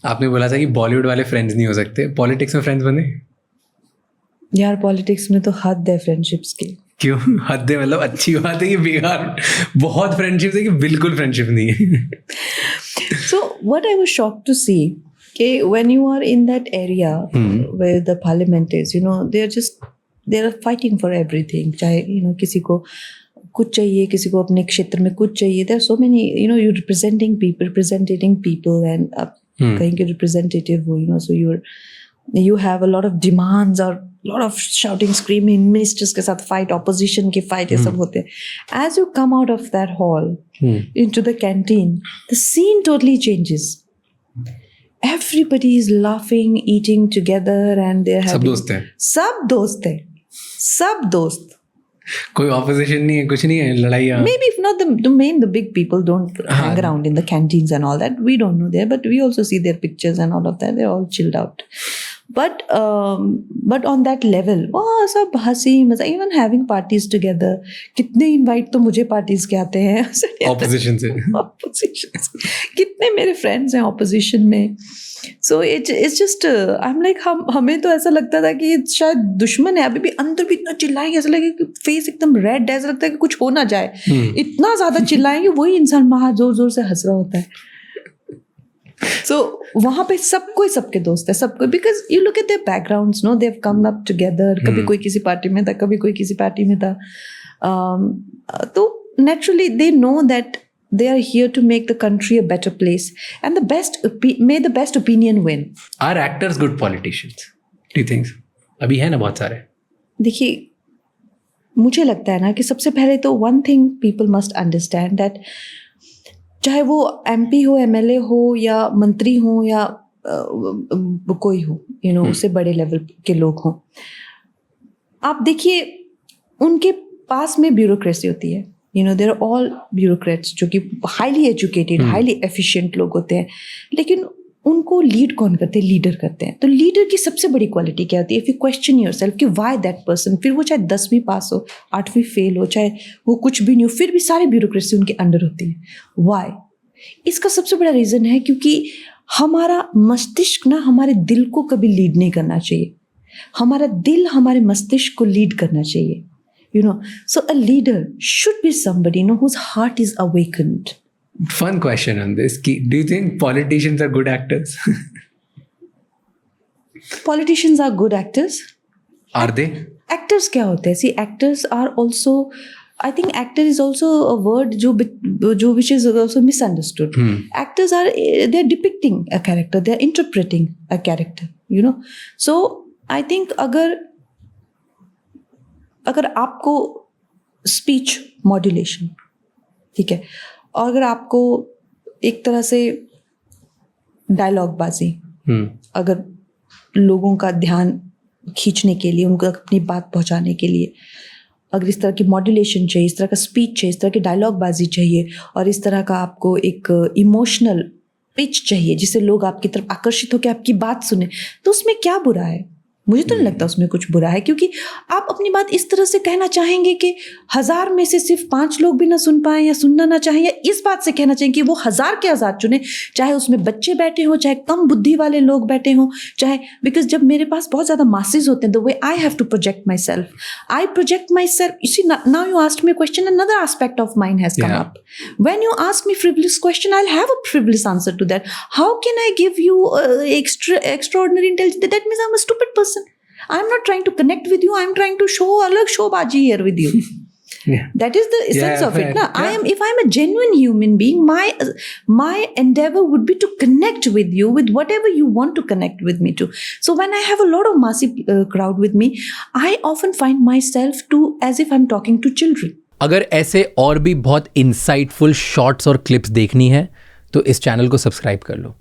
आपने बोला था कि बॉलीवुड वाले फ्रेंड्स नहीं हो सकते, पॉलिटिक्स में फ्रेंड्स बने? यार पॉलिटिक्स में तो हद है फ्रेंडशिप्स की। क्यों हद है? मतलब अच्छी बात है कि बेकार बहुत फ्रेंडशिप है कि बिल्कुल फ्रेंडशिप नहीं है? So what I was shocked to see, okay, when you are in that area where the parliament is, they are fighting for everything. चाहे किसी को कुछ चाहिए, किसी को अपने क्षेत्र में कुछ चाहिए. There are so many, you're representing people, and आप कहीं के representative हो, so you have a lot of demands or lot of shouting, screaming, ministers के साथ fight, opposition के fight, ये सब होते हैं. As you come out of that hall into the canteen, the scene totally changes. Everybody is laughing, eating together, and they're having. सब दोस्त हैं. सब दोस्त. कोई opposition नहीं है, कुछ नहीं है, लड़ाइयाँ. Maybe if not the big people don't hang around in the canteens and all that. We don't know there, but we also see their pictures and all of that. They're all chilled out. But on that level, सब हंसी मजा, even having parties together. कितने invite तो मुझे parties के आते हैं opposition से. कितने मेरे friends हैं opposition में. So it's just I'm like हमें तो ऐसा लगता था कि शायद दुश्मन है, अभी भी अंदर भी इतना चिल्लाएंगे, ऐसा लगे कि फेस एकदम रेड है, ऐसा लगता है कि कुछ हो ना जाए. इतना ज्यादा चिल्लाएंगे, वही इंसान वहां जोर जोर से हंस रहा होता है. So वहाँ पे सबको सबके दोस्त है, सबको, because you look at their backgrounds, no, they've come up together. कभी कोई किसी पार्टी में था, कभी कोई किसी पार्टी में था. तो naturally they know that they are here to make the country a better place, and may the best opinion win. Are actors good politicians? Do you think so? अभी है ना बहुत सारे. देखिए, मुझे लगता है ना कि सबसे पहले तो one thing people must understand that चाहे वो MP हो, MLA हो या मंत्री हो या कोई हो, उससे बड़े लेवल के लोग हों, आप देखिए उनके पास में ब्यूरोक्रेसी होती है. देयर आर ऑल ब्यूरोक्रेट्स जो कि हाईली एजुकेटेड, हाईली एफिशिएंट लोग होते हैं, लेकिन उनको लीड कौन करते हैं? लीडर करते हैं. तो लीडर की सबसे बड़ी क्वालिटी क्या होती है? इफ यू क्वेश्चन योरसेल्फ कि व्हाई दैट पर्सन, फिर वो चाहे 10वीं पास हो, 8वीं फेल हो, चाहे वो कुछ भी नहीं हो, फिर भी सारी ब्यूरोक्रेसी उनके अंडर होती है. व्हाई? इसका सबसे बड़ा रीजन है क्योंकि हमारा मस्तिष्क ना हमारे दिल को कभी लीड नहीं करना चाहिए. हमारा दिल हमारे मस्तिष्क को लीड करना चाहिए. So a leader should be somebody whose heart is awakened. Fun question on this. Do you think politicians are good actors? Politicians are good actors. Are they? Actors क्या होते हैं? See, actors are also, I think actor is also a word जो which is also misunderstood. Actors are, they are depicting a character, they are interpreting a character. So I think अगर आपको speech modulation, ठीक है, और अगर आपको एक तरह से डायलॉग बाजी, अगर लोगों का ध्यान खींचने के लिए, उनको अपनी बात पहुंचाने के लिए अगर इस तरह की मॉड्यूलेशन चाहिए, इस तरह का स्पीच चाहिए, इस तरह की डायलॉग बाजी चाहिए, और इस तरह का आपको एक इमोशनल पिच चाहिए जिससे लोग आपकी तरफ आकर्षित होकर आपकी बात सुने, तो उसमें क्या बुरा है? मुझे तो नहीं लगता उसमें कुछ बुरा है, क्योंकि आप अपनी बात इस तरह से कहना चाहेंगे कि 1000 में से सिर्फ 5 लोग भी ना सुन पाए या सुनना ना चाहें, या इस बात से कहना चाहिए कि वो 1000 के 1000 चुने, चाहे उसमें बच्चे बैठे हों, चाहे कम बुद्धि वाले लोग बैठे हों, चाहे, बिकॉज जब मेरे पास बहुत ज़्यादा मासेस होते हैं, the way I have to project myself, I project myself. You see, now you asked me question, another aspect of mind has come up. When you ask me frivolous question, I'll have a frivolous answer to that. How can I give you extraordinary intelligence? That means I'm a stupid person. I'm not trying to connect with you. I'm trying to show alag showbaji here with you. Yeah. That is the essence of it. Yeah. If I'm a genuine human being, my endeavor would be to connect with you with whatever you want to connect with me to. So when I have a lot of massive crowd with me, I often find myself as if I'm talking to children. अगर ऐसे और भी बहुत insightful shorts और clips देखनी है तो इस चैनल को सब्सक्राइब कर लो.